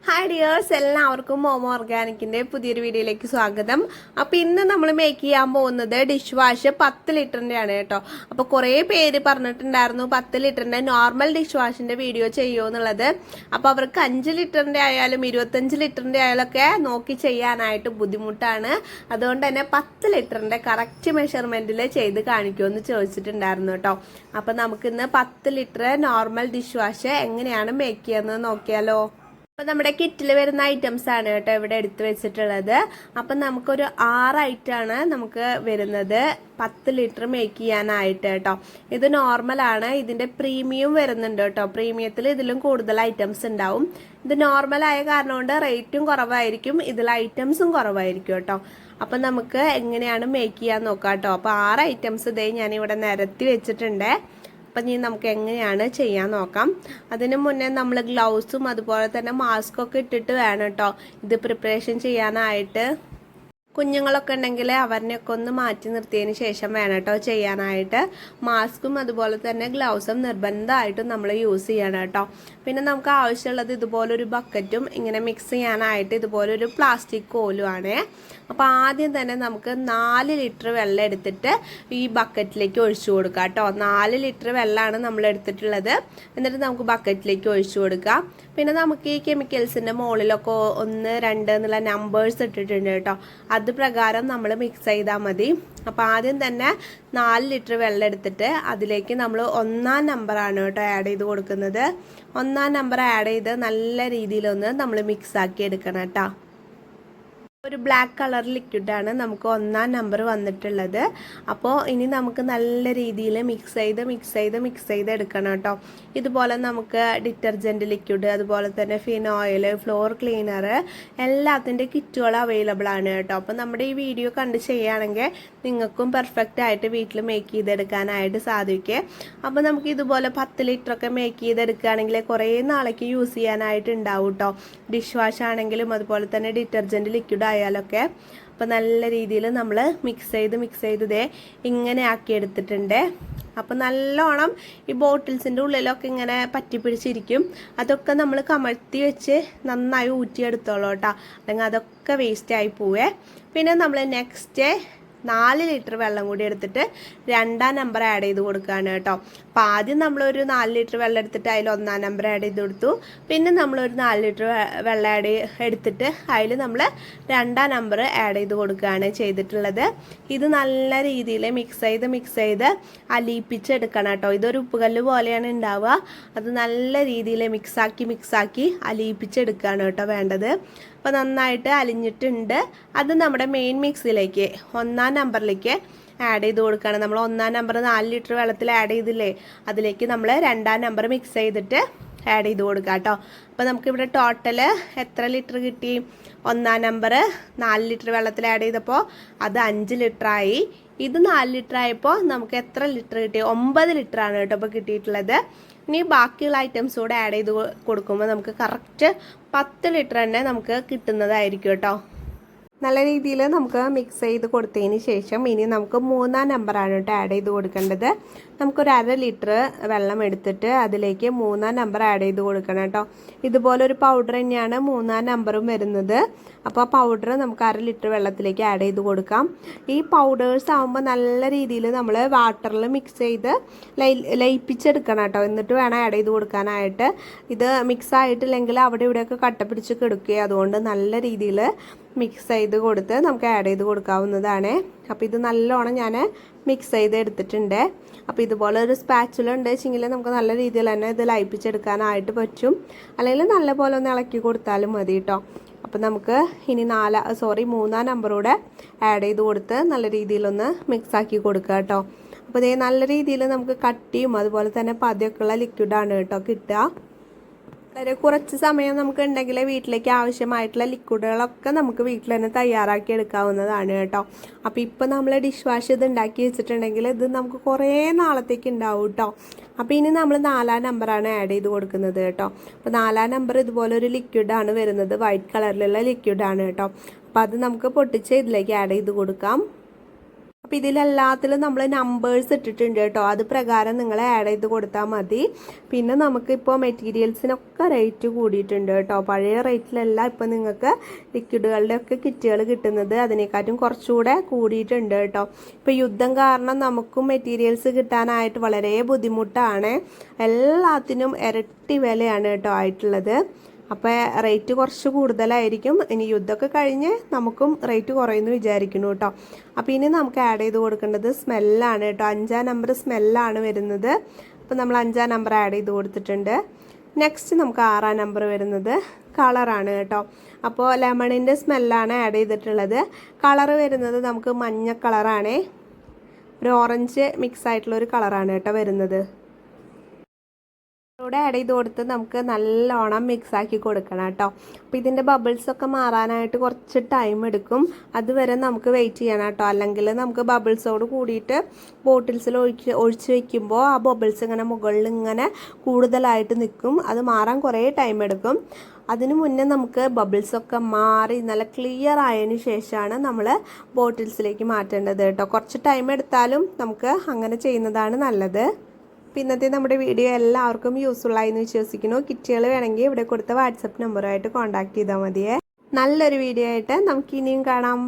Hi dears, എല്ലാവർക്കും മോമോ ഓർഗാനിക്കിൻ്റെ പുതിയൊരു വീഡിയോയിലേക്ക് സ്വാഗതം. അപ്പോൾ ഇന്ന് നമ്മൾ മേക്ക് ചെയ്യാൻ പോകുന്നത് ഡിഷ് വാഷ് 10 ലിറ്ററിൻ്റെ ആണ് കേട്ടോ. അപ്പോൾ കുറേ പേര് പറഞ്ഞിട്ടുണ്ടായിരുന്നു 10 ലിറ്ററിൻ്റെ നോർമൽ ഡിഷ് വാഷിൻ്റെ വീഡിയോ ചെയ്യുമോ എന്നുള്ളത്. അപ്പോൾ അവർക്ക് 5 ലിറ്ററിൻ്റെ ആയാലും 25 ലിറ്ററിൻ്റെ ആയാലും ഒക്കെ നോക്കി ചെയ്യാനായിട്ട് ബുദ്ധിമുട്ടാണ്. അതുകൊണ്ട് തന്നെ 10 ലിറ്ററിൻ്റെ കറക്റ്റ് മെഷർമെൻറ്റിൽ ചെയ്ത് കാണിക്കുമെന്ന് ചോദിച്ചിട്ടുണ്ടായിരുന്നു കേട്ടോ. അപ്പോൾ നമുക്കിന്ന് 10 ലിറ്റർ നോർമൽ ഡിഷ് വാഷ് എങ്ങനെയാണ് മേക്ക് ചെയ്യുന്നത് നോക്കിയാലോ. അപ്പോൾ നമ്മുടെ കിറ്റിൽ വരുന്ന ഐറ്റംസ് ആണ് കേട്ടോ ഇവിടെ എടുത്ത് വെച്ചിട്ടുള്ളത്. അപ്പം നമുക്കൊരു 6 ഐറ്റമാണ് നമുക്ക് വരുന്നത് 10 ലിറ്റർ മേക്ക് ചെയ്യാനായിട്ട് കേട്ടോ. ഇത് നോർമലാണ്. ഇതിൻ്റെ പ്രീമിയം വരുന്നുണ്ട് കേട്ടോ. പ്രീമിയത്തിൽ ഇതിലും കൂടുതൽ ഐറ്റംസ് ഉണ്ടാവും. ഇത് നോർമലായ കാരണം കൊണ്ട് റേറ്റും കുറവായിരിക്കും, ഇതിൽ ഐറ്റംസും കുറവായിരിക്കും കേട്ടോ. അപ്പം നമുക്ക് എങ്ങനെയാണ് മേക്ക് ചെയ്യാൻ നോക്കാം കേട്ടോ. അപ്പോൾ 6 ഐറ്റംസ് ഇതേ ഞാനിവിടെ നിരത്തി വെച്ചിട്ടുണ്ട്. അപ്പം ഇനി നമുക്ക് എങ്ങനെയാണ് ചെയ്യാൻ നോക്കാം. അതിന് മുന്നേ നമ്മൾ ഗ്ലൗസും അതുപോലെ തന്നെ മാസ്കൊക്കെ ഇട്ടിട്ട് വേണം കേട്ടോ ഇത് പ്രിപ്പറേഷൻ ചെയ്യാനായിട്ട്. കുഞ്ഞുങ്ങളൊക്കെ ഉണ്ടെങ്കിൽ അവരിനെയൊക്കെ ഒന്ന് മാറ്റി നിർത്തിയതിന് ശേഷം വേണം കേട്ടോ ചെയ്യാനായിട്ട്. മാസ്കും അതുപോലെ തന്നെ ഗ്ലൗസും നിർബന്ധമായിട്ടും നമ്മൾ യൂസ് ചെയ്യണം കേട്ടോ. പിന്നെ നമുക്ക് ആവശ്യമുള്ളത് ഇതുപോലൊരു ബക്കറ്റും ഇങ്ങനെ മിക്സ് ചെയ്യാനായിട്ട് ഇതുപോലൊരു പ്ലാസ്റ്റിക് കോലുമാണ്. അപ്പോൾ ആദ്യം തന്നെ നമുക്ക് 4 ലിറ്റർ വെള്ളം എടുത്തിട്ട് ഈ ബക്കറ്റിലേക്ക് ഒഴിച്ചു കൊടുക്കാം കേട്ടോ. 4 ലിറ്റർ വെള്ളമാണ് നമ്മൾ എടുത്തിട്ടുള്ളത്. എന്നിട്ട് നമുക്ക് ബക്കറ്റിലേക്ക് ഒഴിച്ചു കൊടുക്കാം. പിന്നെ നമുക്ക് ഈ കെമിക്കൽസിൻ്റെ മുകളിലൊക്കെ 1, 2 എന്നുള്ള നമ്പേഴ്സ് ഇട്ടിട്ടുണ്ട് കേട്ടോ. അത് പ്രകാരം നമ്മൾ മിക്സ് ചെയ്താൽ മതി. അപ്പോൾ ആദ്യം തന്നെ 4 ലിറ്റർ വെള്ളം എടുത്തിട്ട് അതിലേക്ക് നമ്മൾ 1-ാം നമ്പറാണ് കേട്ടോ ആഡ് ചെയ്ത് കൊടുക്കുന്നത്. 1-ാം നമ്പർ ആഡ് ചെയ്ത് നല്ല രീതിയിലൊന്ന് നമ്മൾ മിക്സ് ആക്കി എടുക്കണം കേട്ടോ. ഒരു ബ്ലാക്ക് കളർ ലിക്വിഡാണ് നമുക്ക് 1-ാം നമ്പർ വന്നിട്ടുള്ളത്. അപ്പോൾ ഇനി നമുക്ക് നല്ല രീതിയിൽ മിക്സ് ചെയ്ത് എടുക്കണം കേട്ടോ. ഇതുപോലെ നമുക്ക് ഡിറ്റർജൻറ്റ് ലിക്വിഡ് അതുപോലെ തന്നെ ഫിനോയിൽ, ഫ്ലോർ ക്ലീനർ എല്ലാത്തിൻ്റെ കിറ്റുകൾ അവൈലബിൾ ആണ് കേട്ടോ. അപ്പോൾ നമ്മുടെ ഈ വീഡിയോ കണ്ട് ചെയ്യുകയാണെങ്കിൽ നിങ്ങൾക്കും പെർഫെക്റ്റ് ആയിട്ട് വീട്ടിൽ മേക്ക് ചെയ്തെടുക്കാനായിട്ട് സാധിക്കും. അപ്പോൾ നമുക്ക് ഇതുപോലെ 10 ലിറ്ററൊക്കെ മേക്ക് ചെയ്തെടുക്കുകയാണെങ്കിൽ കുറേ നാളേക്ക് യൂസ് ചെയ്യാനായിട്ട് ഉണ്ടാവും കേട്ടോ. ഡിഷ് വാഷ് ആണെങ്കിലും അതുപോലെ തന്നെ ഡിറ്റർജൻറ്റ് ലിക്വിഡ് ആയാലൊക്കെ. അപ്പോൾ നല്ല രീതിയിൽ നമ്മൾ മിക്സ് ചെയ്ത് ഇതേ ഇങ്ങനെ ആക്കി എടുത്തിട്ടുണ്ട്. അപ്പോൾ നല്ലോണം ഈ ബോട്ടിൽസിൻ്റെ ഉള്ളിലൊക്കെ ഇങ്ങനെ പറ്റി പിടിച്ചിരിക്കും. അതൊക്കെ നമ്മൾ കമഴ്ത്തി വെച്ച് നന്നായി ഊറ്റിയെടുത്തോളൂ കേട്ടോ. അല്ലെങ്കിൽ അതൊക്കെ വേസ്റ്റ് ആയി പോവേ. പിന്നെ നമ്മൾ നെക്സ്റ്റ് 4 ലിറ്റർ വെള്ളം കൂടി എടുത്തിട്ട് 2-ാം നമ്പർ ആഡ് ചെയ്ത് കൊടുക്കുകയാണ് കേട്ടോ. അപ്പോൾ ആദ്യം നമ്മളൊരു 4 ലിറ്റർ വെള്ളം എടുത്തിട്ട് അതിൽ 1-ാം നമ്പർ ആഡ് ചെയ്ത് കൊടുത്തു. പിന്നെ നമ്മളൊരു 4 ലിറ്റർ വെള്ളം എടുത്തിട്ട് അതിൽ നമ്മൾ 2-ാം നമ്പർ ആഡ് ചെയ്ത് കൊടുക്കുകയാണ് ചെയ്തിട്ടുള്ളത്. ഇത് നല്ല രീതിയിൽ മിക്സ് ചെയ്ത് അലിയിപ്പിച്ചെടുക്കണം കേട്ടോ. ഇതൊരു ഉപ്പുകല്ല് പോലെയാണ് ഉണ്ടാവുക. അത് നല്ല രീതിയിൽ മിക്സാക്കി അലിയിപ്പിച്ചെടുക്കുകയാണ് കേട്ടോ വേണ്ടത്. അപ്പോൾ നന്നായിട്ട് അലിഞ്ഞിട്ടുണ്ട്. അത് നമ്മുടെ മെയിൻ മിക്സിലേക്ക് 1-ാം നമ്പറിലേക്ക് ആഡ് ചെയ്ത് കൊടുക്കുകയാണ്. നമ്മൾ 1-ാം നമ്പർ 4 ലിറ്റർ വെള്ളത്തിൽ ആഡ് ചെയ്തില്ലേ, അതിലേക്ക് നമ്മൾ 2-ാം നമ്പർ മിക്സ് ചെയ്തിട്ട് ആഡ് ചെയ്ത് കൊടുക്കുക കേട്ടോ. അപ്പോൾ നമുക്കിവിടെ ടോട്ടൽ എത്ര ലിറ്റർ കിട്ടി? 1-ാം നമ്പർ 4 ലിറ്റർ വെള്ളത്തിൽ ആഡ് ചെയ്തപ്പോൾ അത് 5 ലിറ്ററായി. ഇത് 4 ലിറ്റർ ആയപ്പോൾ നമുക്ക് എത്ര ലിറ്റർ കിട്ടി? 9 ലിറ്ററാണ് കേട്ടോ ഇപ്പോൾ കിട്ടിയിട്ടുള്ളത്. ഇനി ബാക്കിയുള്ള ഐറ്റംസ് കൂടെ ആഡ് ചെയ്ത് കൊടുക്കുമ്പോൾ നമുക്ക് കറക്റ്റ് 10 ലിറ്റർ തന്നെ നമുക്ക് കിട്ടുന്നതായിരിക്കും കേട്ടോ. നല്ല രീതിയിൽ നമുക്ക് മിക്സ് ചെയ്ത് കൊടുത്തതിന് ശേഷം ഇനി നമുക്ക് 3-ാം നമ്പറാണ് കേട്ടോ ആഡ് ചെയ്ത് കൊടുക്കേണ്ടത്. നമുക്കൊരു 1/2 ലിറ്റർ വെള്ളം എടുത്തിട്ട് അതിലേക്ക് 3-ാം നമ്പർ ആഡ് ചെയ്ത് കൊടുക്കണം കേട്ടോ. ഇതുപോലൊരു പൗഡർ തന്നെയാണ് 3-ാം നമ്പറും വരുന്നത്. അപ്പോൾ പൗഡർ നമുക്ക് 1/2 ലിറ്റർ വെള്ളത്തിലേക്ക് ആഡ് ചെയ്ത് കൊടുക്കാം. ഈ പൗഡേഴ്സ് ആകുമ്പോൾ നല്ല രീതിയിൽ നമ്മൾ വാട്ടറിൽ മിക്സ് ചെയ്ത് ലയിപ്പിച്ചെടുക്കണം കേട്ടോ. എന്നിട്ട് വേണം ആഡ് ചെയ്ത് കൊടുക്കാനായിട്ട്. ഇത് മിക്സ് ആയിട്ടില്ലെങ്കിൽ അവിടെ ഇവിടെയൊക്കെ കട്ട പിടിച്ച് കിടക്കുകയും, അതുകൊണ്ട് നല്ല രീതിയിൽ മിക്സ് ചെയ്ത് കൊടുത്ത് നമുക്ക് ആഡ് ചെയ്ത് കൊടുക്കാവുന്നതാണ്. അപ്പോൾ ഇത് നല്ലോണം ഞാൻ മിക്സ് ചെയ്ത് എടുത്തിട്ടുണ്ട്. അപ്പോൾ ഇതുപോലെ ഒരു സ്പാച്ചുല ഉണ്ട് വെച്ചെങ്കിൽ നമുക്ക് നല്ല രീതിയിൽ തന്നെ ഇത് ലയിപ്പിച്ചെടുക്കാനായിട്ട് പറ്റും. അല്ലെങ്കിൽ നല്ല പോലെ ഒന്ന് ഇളക്കി കൊടുത്താലും മതി കേട്ടോ. അപ്പോൾ നമുക്ക് ഇനി 3-ാം നമ്പറൂടെ ആഡ് ചെയ്ത് കൊടുത്ത് നല്ല രീതിയിലൊന്ന് മിക്സാക്കി കൊടുക്കുക കേട്ടോ. അപ്പോൾ ഇതേ നല്ല രീതിയിൽ നമുക്ക് കട്ടിയും അതുപോലെ തന്നെ പതയൊക്കെയുള്ള ലിക്വിഡാണ് കേട്ടോ കിട്ടുക. വളരെ കുറച്ച് സമയം നമുക്ക് ഉണ്ടെങ്കിൽ വീട്ടിലേക്ക് ആവശ്യമായിട്ടുള്ള ലിക്വിഡുകളൊക്കെ നമുക്ക് വീട്ടിൽ തന്നെ തയ്യാറാക്കി എടുക്കാവുന്നതാണ് കേട്ടോ. അപ്പോൾ ഇപ്പോൾ നമ്മൾ ഡിഷ് വാഷ് ഇത് ഉണ്ടാക്കി വെച്ചിട്ടുണ്ടെങ്കിൽ ഇത് നമുക്ക് കുറേ നാളത്തേക്ക് ഉണ്ടാവും കേട്ടോ. അപ്പോൾ ഇനി നമ്മൾ 4-ാം നമ്പറാണ് ആഡ് ചെയ്ത് കൊടുക്കുന്നത് കേട്ടോ. അപ്പോൾ 4-ാം നമ്പർ ഇതുപോലെ ഒരു ലിക്വിഡാണ് വരുന്നത്. വൈറ്റ് കളറിലുള്ള ലിക്വിഡാണ് കേട്ടോ. അപ്പോൾ അത് നമുക്ക് പൊട്ടിച്ച് ഇതിലേക്ക് ആഡ് ചെയ്ത് കൊടുക്കാം. അപ്പോൾ ഇതിലെല്ലാത്തിലും നമ്മൾ നമ്പേഴ്സ് ഇട്ടിട്ടുണ്ട് കേട്ടോ. അത് പ്രകാരം നിങ്ങൾ ആഡ് ചെയ്ത് കൊടുത്താൽ മതി. പിന്നെ നമുക്കിപ്പോൾ മെറ്റീരിയൽസിനൊക്കെ റേറ്റ് കൂടിയിട്ടുണ്ട് കേട്ടോ. പഴയ റേറ്റിലല്ല ഇപ്പോൾ നിങ്ങൾക്ക് ലിക്വിഡുകളുടെ ഒക്കെ കിറ്റുകൾ കിട്ടുന്നത്. അതിനെക്കാട്ടും കുറച്ചുകൂടെ കൂടിയിട്ടുണ്ട് കേട്ടോ. ഇപ്പോൾ യുദ്ധം കാരണം നമുക്കും മെറ്റീരിയൽസ് കിട്ടാനായിട്ട് വളരെ ബുദ്ധിമുട്ടാണ്. എല്ലാത്തിനും ഇരട്ടി വിലയാണ് കേട്ടോ ആയിട്ടുള്ളത്. അപ്പോൾ റേറ്റ് കുറച്ച് കൂടുതലായിരിക്കും. ഇനി യുദ്ധമൊക്കെ കഴിഞ്ഞ് നമുക്കും റേറ്റ് കുറയുമെന്ന് വിചാരിക്കുന്നു കേട്ടോ. അപ്പോൾ ഇനി നമുക്ക് ആഡ് ചെയ്ത് കൊടുക്കേണ്ടത് സ്മെല്ലാണ് കേട്ടോ. 5-ാം നമ്പർ സ്മെല്ലാണ് വരുന്നത്. അപ്പോൾ നമ്മൾ 5-ാം നമ്പർ ആഡ് ചെയ്ത് കൊടുത്തിട്ടുണ്ട്. നെക്സ്റ്റ് നമുക്ക് 6-ാം നമ്പർ വരുന്നത് കളറാണ് കേട്ടോ. അപ്പോൾ ലെമണിൻ്റെ സ്മെല്ലാണ് ആഡ് ചെയ്തിട്ടുള്ളത്. കളറ് വരുന്നത് നമുക്ക് മഞ്ഞ കളറാണ്, ഒരു ഓറഞ്ച് മിക്സ് ആയിട്ടുള്ളൊരു കളറാണ് കേട്ടോ വരുന്നത്. കൂടെ ആഡ് ചെയ്ത് കൊടുത്ത് നമുക്ക് നല്ലോണം മിക്സ് ആക്കി കൊടുക്കണം കേട്ടോ. അപ്പോൾ ഇതിൻ്റെ ബബിൾസൊക്കെ മാറാനായിട്ട് കുറച്ച് ടൈം എടുക്കും. അതുവരെ നമുക്ക് വെയിറ്റ് ചെയ്യണം കേട്ടോ. അല്ലെങ്കിൽ നമുക്ക് ബബിൾസോട് കൂടിയിട്ട് ബോട്ടിൽസിൽ ഒഴിച്ച് വയ്ക്കുമ്പോൾ ആ ബബിൾസ് ഇങ്ങനെ മുകളിൽ ഇങ്ങനെ കൂടുതലായിട്ട് നിൽക്കും. അത് മാറാൻ കുറേ ടൈം എടുക്കും. അതിനു മുന്നേ നമുക്ക് ബബിൾസൊക്കെ മാറി നല്ല ക്ലിയർ ആയതിനു ശേഷമാണ് നമ്മൾ ബോട്ടിൽസിലേക്ക് മാറ്റേണ്ടത് കേട്ടോ. കുറച്ച് ടൈം എടുത്താലും നമുക്ക് അങ്ങനെ ചെയ്യുന്നതാണ് നല്ലത്. ഇന്നത്തെ നമ്മുടെ വീഡിയോ എല്ലാവർക്കും യൂസ്ഫുൾ ആയി എന്ന് വിശ്വസിക്കുന്നു. കിറ്റുകൾ വേണമെങ്കിൽ ഇവിടെ കൊടുത്ത വാട്സപ്പ് നമ്പറുമായിട്ട് കോൺടാക്ട് ചെയ്താൽ മതിയേ. നല്ലൊരു വീഡിയോ ആയിട്ട് നമുക്ക് ഇനിയും കാണാം.